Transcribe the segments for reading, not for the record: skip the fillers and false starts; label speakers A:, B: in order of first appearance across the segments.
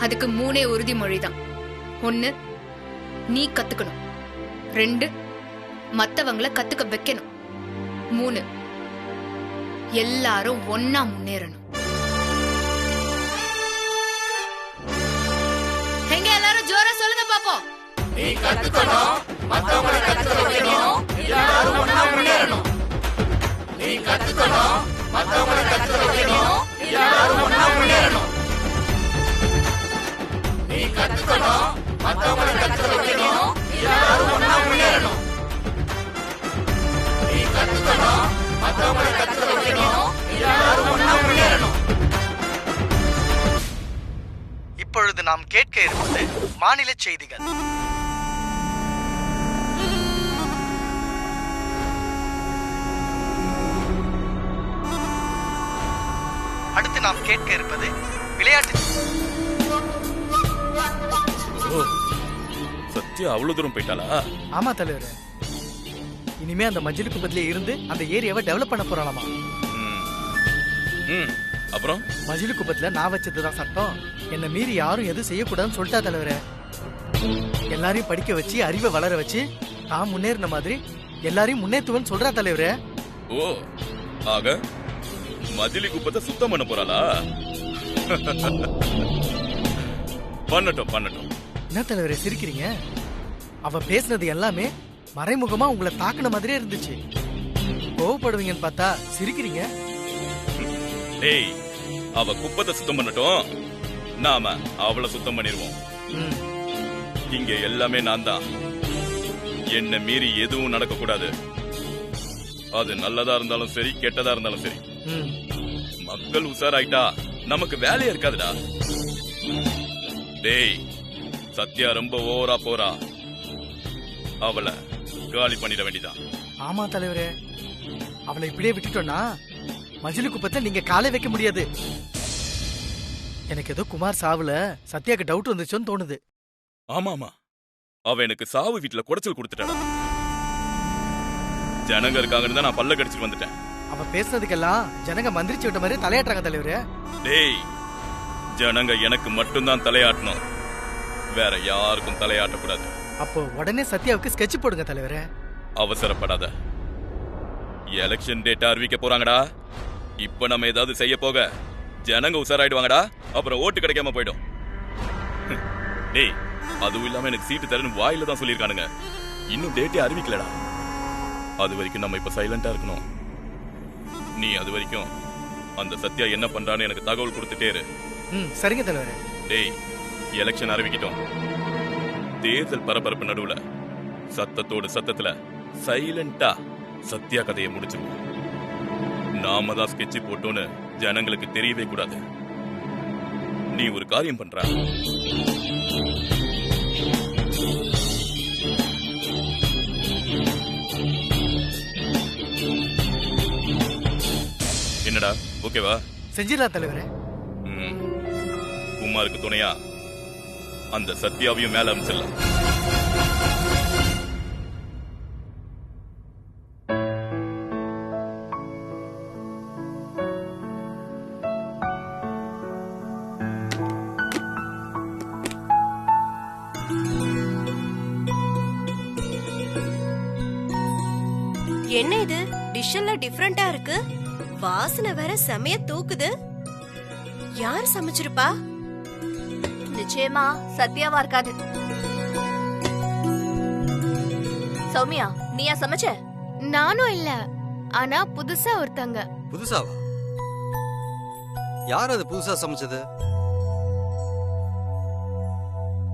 A: அதுக்கு 3 உறுதிமொழி தான். 1, நீ கத்துக்கணும். 2, மத்தவங்கள கத்துக்க வைக்கணும். 3, எல்லாரும் ஒன்னா முன்னேறணும். எங்க எல்லாரும் ஜோரா சொல்லுங்க பாப்போம்.
B: நீ கத்துக்கணும், மத்தவங்கள கத்துக்க வைக்கணும், எல்லாரும் ஒண்ணா முன்னேறணும். நீ கத்துக்கணும், மத்தவங்கள கத்துக்க வைக்கணும், எல்லாரும் ஒண்ணா முன்னேறணும். நீ கத்துக்கணும், மத்தவங்கள கத்துக்க வைக்கணும், எல்லாரும் ஒண்ணா முன்னேறணும். நீ கத்துக்கணும், மத்தவங்கள கத்துக்க வைக்கணும், எல்லாரும் ஒண்ணா முன்னேறணும்.
C: இப்பொழுது நாம் கேட்க இருப்பது மாநில செய்திகள். அடுத்து நாம் கேட்க இருப்பது விளையாட்டு.
D: சத்யா அவ்வளவு தூரம் போயிட்டாளா?
E: ஆமா தலைவர், இனிமே அந்த மஞ்சள் குப்பத்திலே இருந்து அந்த ஏரியாவை டெவலப் பண்ண போறாளாமா.
D: அப்புறம்
E: மஜிலு குப்பத்துல நான் வச்சதுதான் சட்டம். என்ன மீறி யாரும் எதுவும் செய்யக்கூடாதுன்னு சொல்லிட்டா தலைவரே. எல்லாரையும் படிக்க வச்சு அறிவை வளர வச்சு நான் முன்னேறின மாதிரி எல்லாரையும் முன்னேற்றுவன்னு சொல்றா தலைவரே.
D: ஓ, ஆக மஜிலி குப்பத்தை சுத்தம் பண்ண போறாளா? பண்ணட்டும் பண்ணட்டும்.
E: என்ன தலைவரே சிரிக்கிறீங்க? அவ பேசுனது எல்லாமே மறைமுகமா உங்களை தாக்குன மாதிரியே இருந்துச்சு. கோவப்படுவீங்கன்னு பார்த்தா சிரிக்கிறீங்க.
D: டேய், அவ குப்பத்தை சுத்தம் பண்ணட்டும், நாம அவளை சுத்தம் பண்ணிடுவோம். இங்க எல்லாமே நான் தான். என்ன மீறி எதுவும் நடக்க கூடாது. அது நல்லதா இருந்தாலும் சரி, கெட்டதா இருந்தாலும் சரி. மக்கள் உஷாராயிட்டா நமக்கு வேலையா இருக்காதுடா. டேய், சத்யா ரொம்ப ஓவரா போறா. அவளை காலி பண்ணிட வேண்டியதான்.
E: ஆமா தலைவரே, அவளை இப்படியே விட்டுட்டோம்னா மஜிலு குப்பத்தை நீங்க காலை வைக்க முடியாது. எனக்கு ஏதோ குமார் சாவுல சத்யாக்கு டவுட் வந்துச்சோன்னு தோணுது.
D: ஆமா ஆமா, அவ எனக்கு சாவு வீட்டுல குடைச்சல் கொடுத்துட்டாடா. ஜனங்க இருக்காங்கன்னு தான் நான் பல்ல கடிச்சிட்டு வந்துட்டேன்.
E: அவ பேசுனதுக்கெல்லாம் ஜனங்க மந்திரிச்சு விட்ட மாதிரி தலையாட்டுறாங்க தலைவரே.
D: டேய், ஜனங்க எனக்கு மட்டும்தான் தலையாட்டணும், வேற யாருக்கும் தலையாட்டக்கூடாது.
E: அப்போ உடனே சத்யாவுக்கு ஸ்கெட்ச் போடுங்க தலைவரே.
D: அவசரப்படாத. எலெக்ஷன் டேட்டா அறிவிக்க போறாங்கடா. இப்ப நம்ம ஏதாவது செய்ய போக ஜனங்க உஷாராயிடுவாங்கடா. அப்புறம் ஓட்டு கிடைக்காம போயிடும். டேய், அதுவும் இல்லாம எனக்கு சீட்டு தரணும் வாயில தான் சொல்லியிருக்கானுங்க. இன்னும் டேட்டே அறிவிக்கலடா. அது வரைக்கும் நம்ம இப்ப சைலண்டா இருக்கணும். நீ அது வரைக்கும் அந்த சத்யா என்ன பண்றான்னு எனக்கு தகவல் கொடுத்துட்டே இரு.
E: சரிங்க தலைவரே.
D: டேய், எலெக்ஷன் அறிவிக்கிட்டோம். தேர்தல் பரபரப்பு நடுவுல சத்தத்தோட சத்தத்துல சைலண்டா சத்யா கதையை முடிச்சிருவோம். நாம தான் ஸ்கெட்ச் போட்டோன்னு ஜனங்களுக்கு தெரியவே கூடாது. நீ ஒரு காரியம் பண்ற. என்னடா, ஓகேவா?
E: செஞ்சிடலாம் தலைவரே.
D: குமாருக்கு துணையா அந்த சத்யாவையும் மேல அமைச்சிடலாம்.
F: என்ன இது டிஷ் எல்லாம் டிஃபரெண்டா இருக்கு? வாசனை வேற செமைய தூக்குது. யார் சமைச்சிருப்பா?
G: நிச்சயமா சத்யாவா இருக்காது. சௌமியா, நீயா சமைச்ச?
A: நானும் இல்ல, ஆனா புதுசா ஒருத்தங்க.
H: புதுசாவா? யார் அது புதுசா சமைச்சது?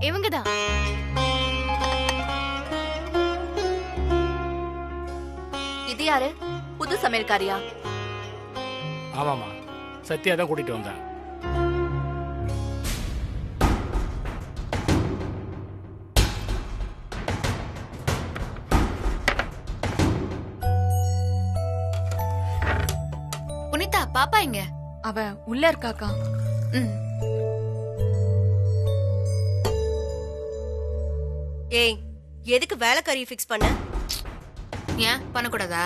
A: இவங்கதான்.
G: இது யாரு? புது சமையல்காரியா?
I: ஆமாமா, சத்யா தான் கூட்டிட்டு வந்தேன்.
A: புனிதா, பாப்பா இங்க.
J: அவ உள்ள இருக்காக்கா.
F: ஏய், எதுக்கு வேலைக்காரியை ஃபிக்ஸ் பண்ண?
A: ஏன் பண்ணக்கூடாதா?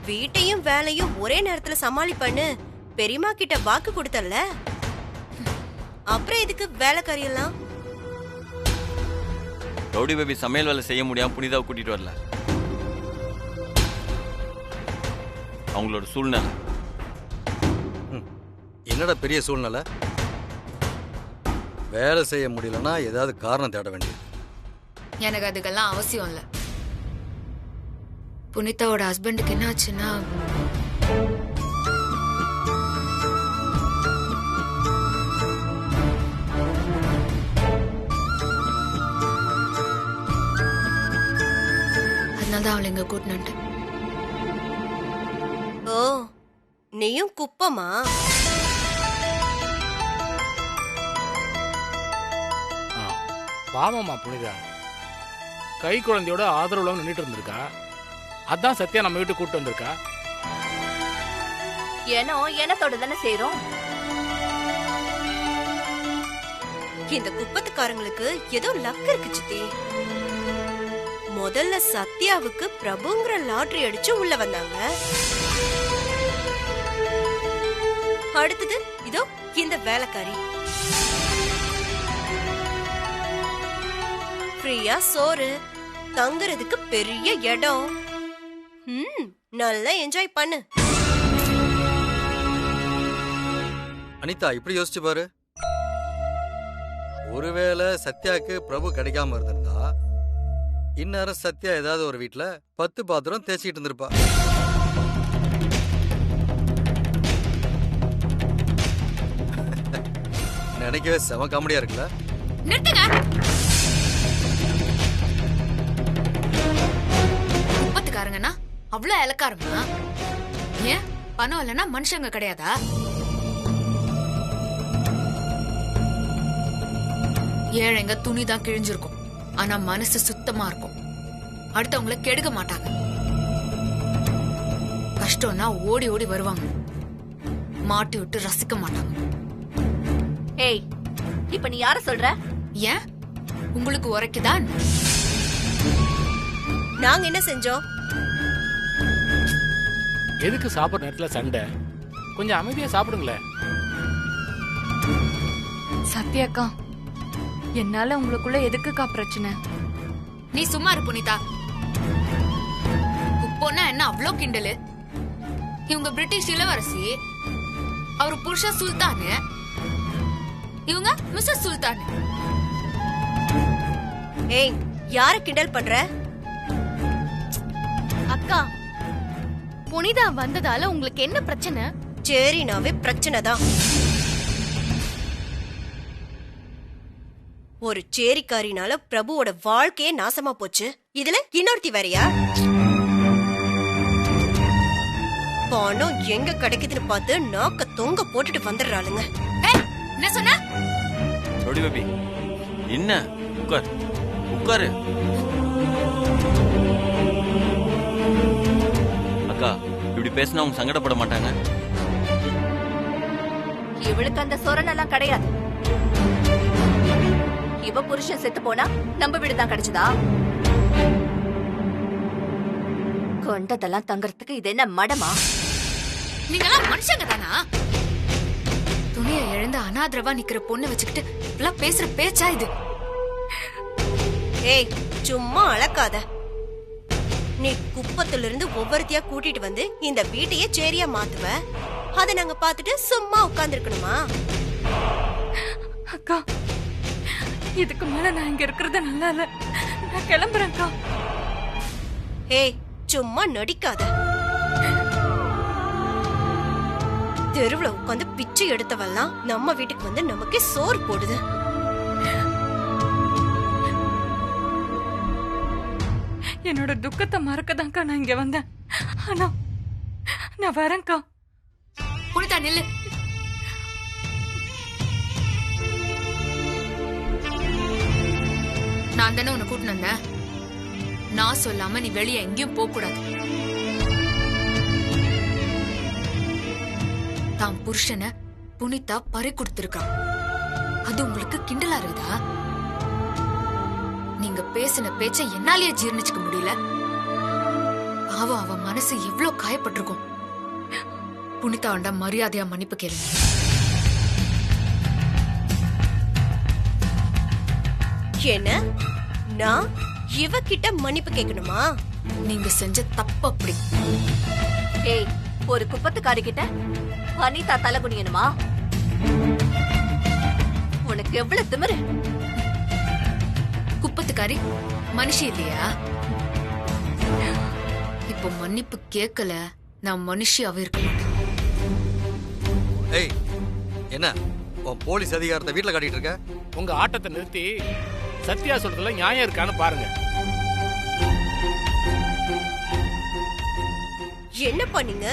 F: வீட்டையும் வேலையும் ஒரே நேரத்துல சமாளிப்பண்ணு பெரியம்மா கிட்ட வாக்கு கொடுத்தல்ல. அப்புறம் எதுக்கு வேலைக்காரி எல்லாம்?
B: ரவுடி பேபி சமையல் வேலை செய்ய முடியாம புனிதாவை கூட்டிட்டு வரல. அவங்களோட சூழ்நிலை.
H: என்னடா பெரிய சூழ்நிலை? வேலை செய்ய முடியலன்னா ஏதாவது காரணம் தேட வேண்டியது.
A: எனக்கு அதுக்கெல்லாம் அவசியம் இல்ல. புனிதாவோட ஹஸ்பண்டுக்கு என்ன ஆச்சுன்னா, அதனாலதான் அவளை இங்க கூட்டினேன்.
F: ஓ, நீயும் குப்பமா?
I: பாவம்மா புனிதா, கை குழந்தையோட ஆதரவுல நின்றுட்டு இருந்திருக்கா. அதான் சத்யா நம்ம வீட்டுக்கு கூட்டு வந்திருக்கா.
G: ஏனோ எனத்தோட தானே செய்றோம்.
F: இந்த குப்பத்துக்காரங்களுக்கு ஏதோ லக் இருக்கு சித்தி. முதல்ல சத்யாவுக்கு பிரபுங்கிற லாட்டரி அடிச்சு உள்ள வந்தாங்க. அடுத்தது இதோ இந்த வேலைக்காரி. ஃப்ரீயா சோறு, தங்குறதுக்கு பெரிய இடம். நல்லா என்ஜாய் பண்ணு.
H: அனிதா, இப்படி யோசிச்சு பாரு. ஒருவேளை சத்யாக்கு பிரபு கிடைக்காம இருந்திருந்தா இந்நேரம் சத்யா ஏதாவது ஒரு வீட்டுல 10 பாத்திரம் தேய்ச்சிட்டு இருந்திருப்பா. நினைக்கவே செம காமெடியா இருக்குல்ல?
A: நிறுத்துங்க. குப்பத்துக்காரங்கன்னா அவ்வளவு இலக்காரமா? ஏன் பணம் இல்லைன்னா மனுஷங்க கிடையாதா? ஏழைங்க துணிதான் கிழிஞ்சிருக்கும், ஆனா மனசு சுத்தமா இருக்கும். அடுத்தவங்கள கெடுக்க மாட்டாங்க. கஷ்டம்னா ஓடி ஓடி வருவாங்க, மாட்டி விட்டு ரசிக்க மாட்டாங்க.
G: ஏய், இப்ப நீ யார சொல்ற?
A: ஏன் உங்களுக்கு உரைக்குதான்?
F: நாங்க என்ன செஞ்சோம்?
I: எதுக்கு சாப்பிட்ற நேரத்துல சண்டை? கொஞ்சம் அமைதியா சாப்பிடுங்களேன்.
J: சத்யாக்கா, என்னால உங்களுக்குள்ள எதுக்குக்கா பிரச்சனை?
A: நீ சும்மா இரு புனிதா. குப்போன்னா என்ன அவ்வளோ கிண்டலு? இவங்க பிரிட்டிஷ் இளவரசி, அவரு புருஷ சுல்தானு, இவங்க மிஸ்ஸஸ் சுல்தான்.
F: ஏய், யார கிண்டல் பண்ற?
A: அக்கா, புனிதா வந்ததால உங்களுக்கு என்ன பிரச்சனை?
F: சரினாவே பிரச்சனை தான். ஒரு சேரிக்காரினால பிரபுவோட வாழ்க்கையே நாசமா போச்சு. இதுல இன்னொருத்தி வேறையா? பணம் எங்க கிடைக்குதுன்னு பார்த்து நாக்க தொங்க போட்டுட்டு வந்துடுறாளுங்க.
A: என்ன சொன்ன?
B: ரவுடி பேபி, என்ன? உட்கார், உட்காரு. அக்கா, இப்படி பேசினா அவங்க சங்கடப்பட மாட்டாங்க?
G: இவளுக்கு அந்த சொரணெல்லாம் கிடையாது. இவ புருஷன் செத்து போனா நம்ம வீடுதான் கிடைச்சதா? கொண்டதெல்லாம் தங்கறதுக்கு இது என்ன மடமா?
A: நீங்கெல்லாம் மனுஷங்க தானா? துணியை எழுந்து அனாதரவா நிக்கிற பொண்ணு வச்சுக்கிட்டு இப்பெல்லாம் பேசுற பேச்சா இது?
F: ஏய், சும்மா அழக்காத. நீ குப்பத்துல இருந்து ஒவ்வொருத்தியா கூட்டிட்டு வந்து இந்த வீட்டையே சேரியா மாத்துவ. அதை நாங்க பாத்துட்டு சும்மா உட்கார்ந்து இருக்கணுமா?
J: அக்கா, இதுக்கு மேல நான் இங்க இருக்கிறது நல்லா இல்ல. நான் கிளம்புறேன்க்கா.
F: ஏய், சும்மா நடிக்காத. தெருவுல உட்காந்து பிச்சை எடுத்தவெல்லாம் நம்ம வீட்டுக்கு வந்து நமக்கே சோறு போடுது.
J: என்னோட துக்கத்தை மறக்கதான்க்கா நான் இங்க வந்தேன். ஆனா நான் வரேன்க்கா.
A: புனிதா நில்லு. நான் தானே உன்னை கூட்டினு வந்தேன். நான் சொல்லாம நீ வெளியே எங்கேயும் போக கூடாது. தான் புருஷனை புனிதா பறி கொடுத்திருக்கான். அது உங்களுக்கு கிண்டலா இருக்குதா? நீங்க பேசின பேச்சை என்னாலேயே ஜீர்ணிச்சுக்க முடியல. அவ மனசு எவ்வளவு காயப்பட்டிருக்கும். புனிதாண்ட மரியாதையா மன்னிப்பு கேளுங்க.
F: என்ன நான் இவகிட்ட மன்னிப்பு கேட்கணுமா?
A: நீங்க செஞ்ச தப்பு அப்படி.
G: ஏய், ஒரு குப்பத்துக்காரி கிட்ட அனிதா தலை குனியணுமா? உனக்கு எவ்வளவு திமிரு?
A: குப்பத்துக்காரி மனுஷி இல்லையா? இப்போ மன்னிப்பு கேட்கல, நான் மனுஷியாவே இருக்க மாட்டேன்.
H: ஏய், என்ன உன் போலீஸ் அதிகாரத்தை வீட்டுல காட்டிட்டு இருக்க?
I: உங்க ஆட்டத்தை நிறுத்தி சத்யா சொல்றதுல நியாயம் இருக்கான்னு பாருங்க.
F: என்ன பண்ணீங்க?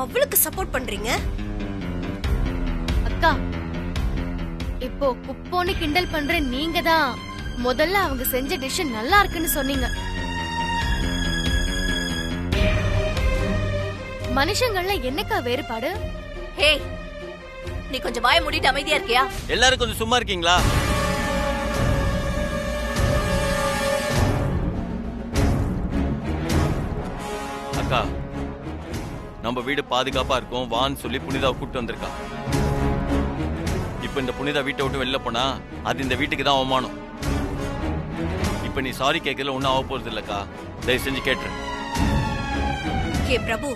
F: அவளுக்கு சப்போர்ட் பண்றீங்க?
K: அக்கா, இப்போ குப்போன்னு கிண்டல் பண்ற நீங்க தான் முதல்ல அவங்க செஞ்ச டிஷ் நல்லா இருக்குன்னு சொன்னீங்க. மனுஷங்கள்ல என்னக்கா வேறுபாடு?
G: ஹே, நீ கொஞ்சம் வாய மூடிட்டு அமைதியா இருக்கியா?
L: எல்லாரும் கொஞ்சம் சும்மா இருக்கீங்களா? அக்கா, நம்ம வீடு பாதுகாப்பா இருக்கும் வான்னு சொல்லி புனிதாவை கூப்பிட்டு வந்திருக்கா. இப்ப இந்த புனிதா வீட்டை விட்டு வெளில போனா அது இந்த வீட்டுக்கு தான் அவமானம். இப்ப நீ சாரி கேட்கல ஒன்னும் ஆக போறது இல்லக்கா. தயவு செஞ்சு கேட்டுரு.
F: ஹே பிரபு,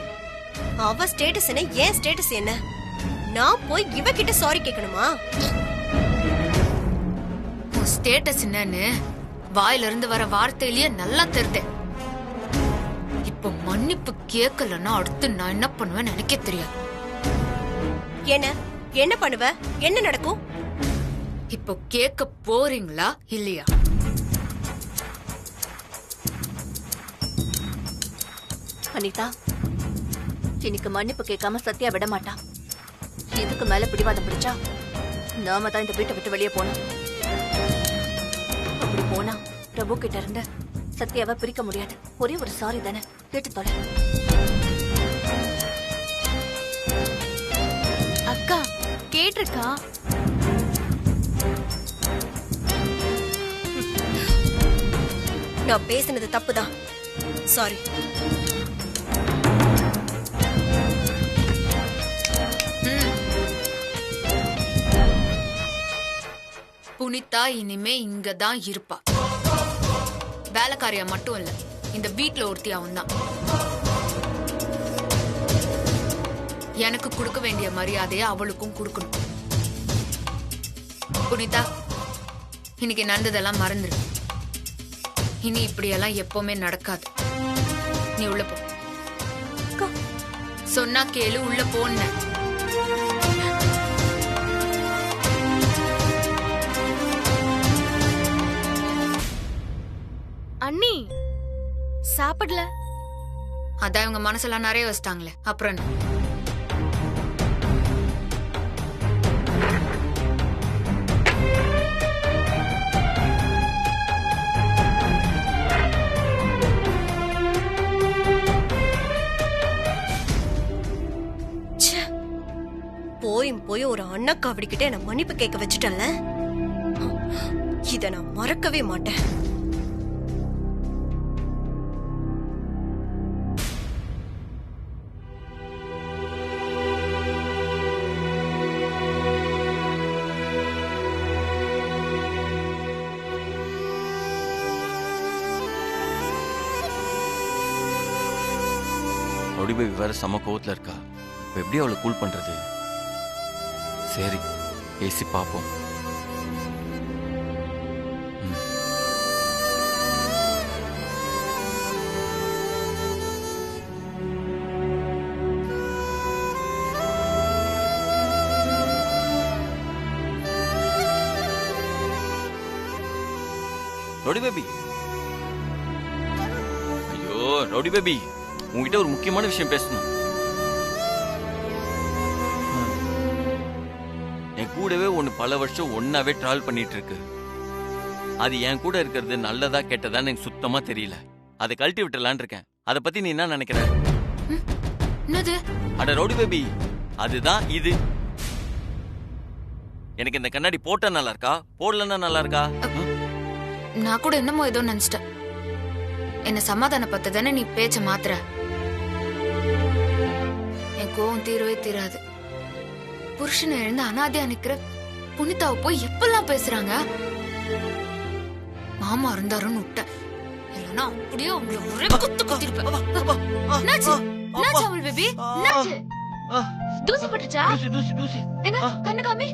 F: அவ ஸ்டேட்டஸ் என்ன, ஏன் ஸ்டேட்டஸ் என்ன? நான் போய் இவகிட்ட சாரி கேட்கணுமா?
A: உன் ஸ்டேட்டஸ் என்னன்னு வாயில இருந்து வர வார்த்தையிலேயே நல்லா தெரியுது. இப்போ மன்னிப்பு கேட்கலன்னா அடுத்து நான் என்ன பண்ணுவேன்னு எனக்கே தெரியாது.
F: என்ன பண்ணுவ? என்ன நடக்கும்?
A: இப்போ கேட்க போறீங்களா இல்லையா?
G: அனிதா, இன்னைக்கு மன்னிப்பு கேட்காம சத்யா விட மாட்டா. இதுக்கு மேல பிடிவாதம் பிடிச்சா நாம தான் இந்த வீட்டை விட்டு வெளியே போனோம். அப்படி போனா பிரபு கிட்ட இருந்து சத்யாவை பிரிக்க முடியாது. ஒரே ஒரு சாரி தானே, கேட்டு தொலை.
K: அக்கா கேட்டிருக்கா?
F: நான் பேசினது தப்புதான், சாரி.
A: புனிதா இனிமே இங்கதான் இருப்பா. வேலைக்காரியா மட்டும் இல்ல, இந்த வீட்ல ஒருத்தியாவும் தான். எனக்கு கொடுக்க வேண்டிய மரியாதையை அவளுக்கும் கொடுக்கணும். புனிதா, இன்னைக்கு நடந்ததெல்லாம் மறந்துரு. இனி இப்படியெல்லாம் எப்பவுமே நடக்காது. நீ உள்ள போ. சொன்னா கேளு, உள்ள போன.
K: அண்ணி சாப்பிடல?
A: அதான் இவங்க மனசெல்லாம் நிறைய வச்சிட்டாங்களே, அப்புறம் என்ன?
F: போய் ஒரு அண்ணக்காவடிக்கிட்ட என்ன மன்னிப்பு கேட்க வச்சுட்டல. இத நான் மறக்கவே மாட்டேன்.
L: ஒடிபேபி வேற செம கோவத்துல இருக்கா. இப்ப எப்படி அவளை கூல் பண்றது? சரி, பேசி பாப்போம். ரவுடி பேபி, ஐயோ ரவுடி பேபி, உங்ககிட்ட ஒரு முக்கியமான விஷயம் பேசணும். என் கூடவே ஒன்னு பல வருஷம் ஒன்னாவே டிராவல் பண்ணிட்டு இருக்கு. அது என் கூட இருக்கிறது நல்லதா கெட்டதான்னு எனக்கு சுத்தமா தெரியல. அதை கழட்டி விட்டுலான்னு இருக்கேன். அதை பத்தி நீ என்ன நினைக்கிற? அட ரவுடி பேபி, அதுதான் இது. எனக்கு இந்த கண்ணாடி போட்டா நல்லா இருக்கா, போடலன்னா நல்லா இருக்கா?
A: நான் கூட என்னமோ ஏதோ நினைச்சிட்டேன். என்ன சமாதானப்பத்த தானே நீ பேச்ச மாத்துற. என் கோவம் தீரவே தீராது. புருஷனை எழுந்து அனாதையா நிக்கிற புனிதாவை போய் எப்பெல்லாம் பேசுறாங்க. மாமா இருந்தாருன்னு விட்டேன். இல்லைன்னா அப்படியே உங்களை ஒரே குத்து குத்திருப்பேன். என்னாச்சு என்னாச்சு அமுல் பேபி? என்னாச்சு? தூசி பட்டுச்சா?
B: தூசி
A: எங்க கண்ணு காமி.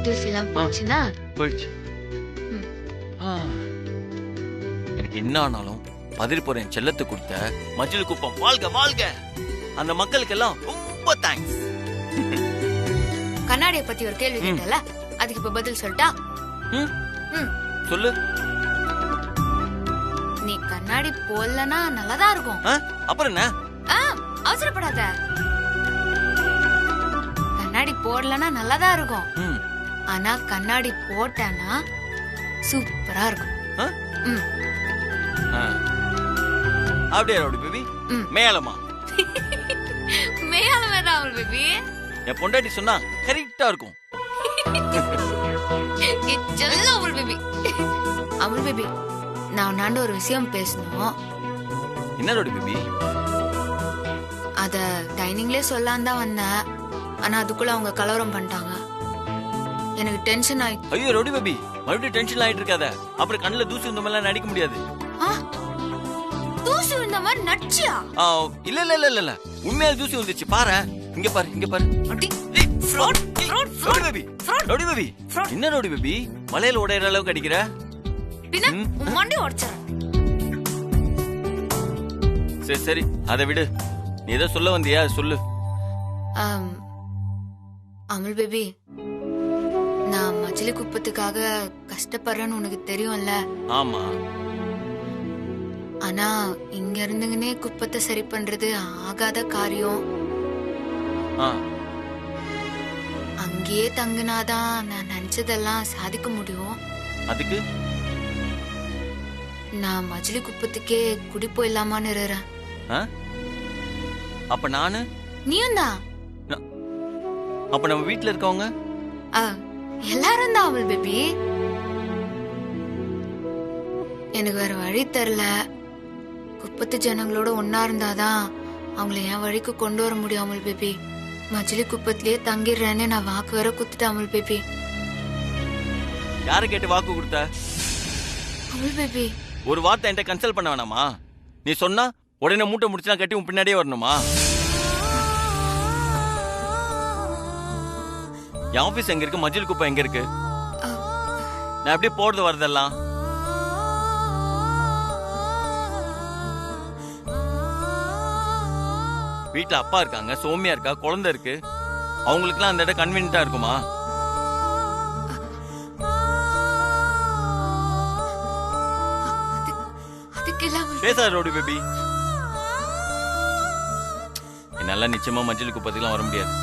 A: தூசிலாம் போச்சுனா?
L: போயிடுச்சு. எனக்கு என்ன ஆனாலும் பதில் போற என் செல்லத்தை கொடுத்த மஜில் குப்பம் வாழ்க வாழ்க. அந்த மக்களுக்கெல்லாம் ரொம்ப தேங்க்ஸ்.
A: கண்ணாடியை பத்தி ஒரு கேள்வி கேட்டல, அதுக்கு இப்ப பதில் சொல்லிட்டா?
L: சொல்லு.
A: நீ கண்ணாடி போடலனா நல்லாதான் இருக்கும்.
L: அப்புறம் என்ன?
A: அவசரப்படாத. கண்ணாடி போடலனா நல்லாதான் இருக்கும். ஆனா கண்ணாடி போட்டனா சூப்பரா இருக்கும்.
L: அப்படியே ரவுடி பேபி. மேலமா
A: மேலமே தான் அமுல் பேபி.
L: என் பொண்டாட்டி சொன்னா கரெக்டா இருக்கும்.
A: அமுல் பேபி. அமுல் பேபி, நான் ஒரு விஷயம் பேசணும்.
L: என்ன ரவுடி பேபி?
A: அத டைனிங்லயே சொல்லான்னு தான் வந்தேன். ஆனா அதுக்குள்ள அவங்க கலவரம் பண்ணிட்டாங்க. எனக்கு டென்ஷன் ஆயிடுச்சு.
L: ஐயோ ரவுடி பேபி, மறுபடியும் டென்ஷன் ஆயிட்டு இருக்காத. அப்புறம் கண்ணுல தூசி இந்த மாதிரி நடிக்க முடியாது.
A: தூசி இந்த மாதிரி நடிச்சியா?
L: இல்ல இல்ல இல்ல இல்ல, உண்மையால தூசி வந்துச்சு. பாரு, இங்க பாரு, இங்க பாரு. ரவுடி பேபி, என்ன ரவுடி பேபி மலையில உடையற அளவுக்கு அடிக்கிற?
A: பின்ன மண்டி உடைச்சற.
L: சரி சரி, அதை விடு. நீ ஏதோ சொல்ல வந்தியா? சொல்லு.
A: அமுல் பேபி, நான் மஜிலி குப்பத்துக்காக கஷ்டப்படுறேன்னு உனக்கு தெரியும்ல?
L: ஆமா.
A: ஆனா இங்க இருந்துங்கனே குப்பத்தை சரி பண்றது ஆகாத காரியம். அங்கேயே தங்குனாதான் நான் நினைச்சதெல்லாம் சாதிக்க முடியும்.
L: அதுக்கு
A: நான் மஜிலி குப்பத்துக்கே குடி போயிடலாமான்னு இருக்கிறேன்.
L: அப்ப நானு?
A: நீயும் தான்.
L: அப்ப நம்ம வீட்டுல இருக்கவங்க
A: எல்லாரும் தான் அமுல் பேபி. எனக்கு வேற வழி தெரியல. குப்பத்து ஜனங்களோட ஒன்னா இருந்தாதான் அவங்கள என் வழிக்கு கொண்டு வர முடியும் அமுல் பேபி. மஜிலி குப்பத்திலேயே தங்கிடுறேன்னு நான் வாக்கு வேற குத்துட்டேன் அமுல் பேபி.
L: யார கேட்டு வாக்கு கொடுத்த?
A: அமுல் பேபி,
L: ஒரு வார்த்தை என்கிட்ட கன்சல்ட் பண்ண வேணாமா? நீ சொன்னா உடனே மூட்டை முடிச்சுனா கட்டி உன் பின்னாடியே வரணுமா? என் ஆபீஸ் எங்க இருக்கு? மஜில் குப்பை எங்க இருக்கு? நான் அப்படியே போறது வரதெல்லாம் வீட்டுல அப்பா இருக்காங்க, சோமியா இருக்கா, குழந்தை இருக்கு. அவங்களுக்கு எல்லாம் அந்த இடம் கன்வீனியன்ட்டா இருக்குமா? பேசாத ரவுடி பேபி. என்னால நிச்சயமா மஞ்சள் குப்பத்துக்குலாம் வர முடியாது.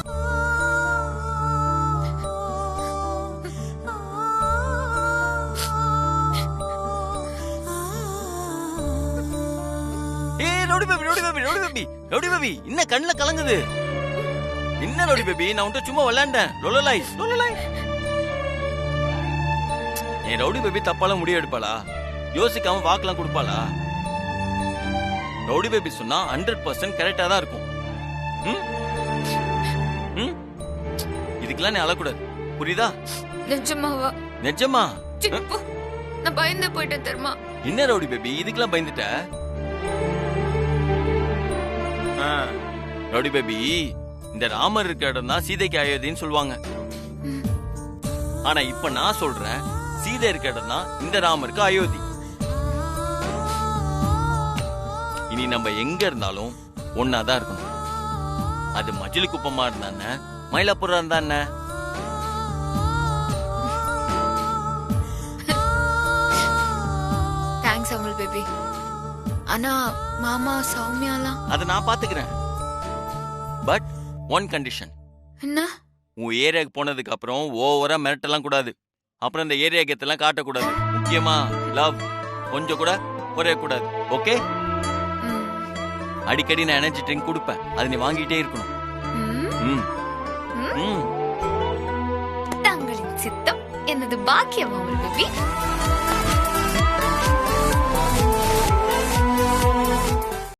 L: என்ன கண்ணுல கலங்குது? என்ன ரவுடி பேபி, நான் உன்கிட்ட சும்மா விளையாண்டேன். என் ரவுடி பேபி தப்பால முடிவு எடுப்பாளா? யோசிக்காம வாக்கெல்லாம் கொடுப்பாளா? ரவுடி பேபி சொன்னா 100% கரெக்டா தான் இருக்கும். இதுக்கெல்லாம் நீ அழக்கூடாது, புரியுதா?
A: நிஜமாவா?
L: நிஜமா.
A: நான் பயந்து போயிட்டேன் தெரியுமா?
L: என்ன ரவுடி பேபி இதுக்கெல்லாம் பயந்துட்ட? ரவுடி பேபி, இந்த ராமர் இருக்க இடம் தான் சீதைக்கு அயோத்தின்னு சொல்லுவாங்க. ஆனா இப்ப நான் சொல்றேன், சீதை இருக்க இடம் தான் இந்த ராமருக்கு அயோத்தி. இனி நம்ம எங்க இருந்தாலும் ஒன்னாதான் இருக்கணும். அது மஜிலி குப்பமா இருந்தானே மயிலாப்பூரா இருந்தானே.
A: Thanks Amul baby. ஆனா மாமா சௌமியாலாம்
L: அதை நான் பாத்துக்கிறேன். But one condition.
A: என்ன?
L: உன் ஏரியாவுக்கு போனதுக்கு அப்புறம் ஓவரா மிரட்டலாம் கூடாது. அப்புறம் இந்த ஏரியா கெத்தெல்லாம் காட்டக்கூடாது. முக்கியமா லவ் கொஞ்சம் கூட குறைய கூடாது. ஓகே? அடிக்கடி நான் எனர்ஜி ட்ரிங்க் கொடுப்பேன், அதை நீ வாங்கிட்டே இருக்கணும்.
A: தங்களின் சித்தம் எனது பாக்கியம் அமுல் பேபி.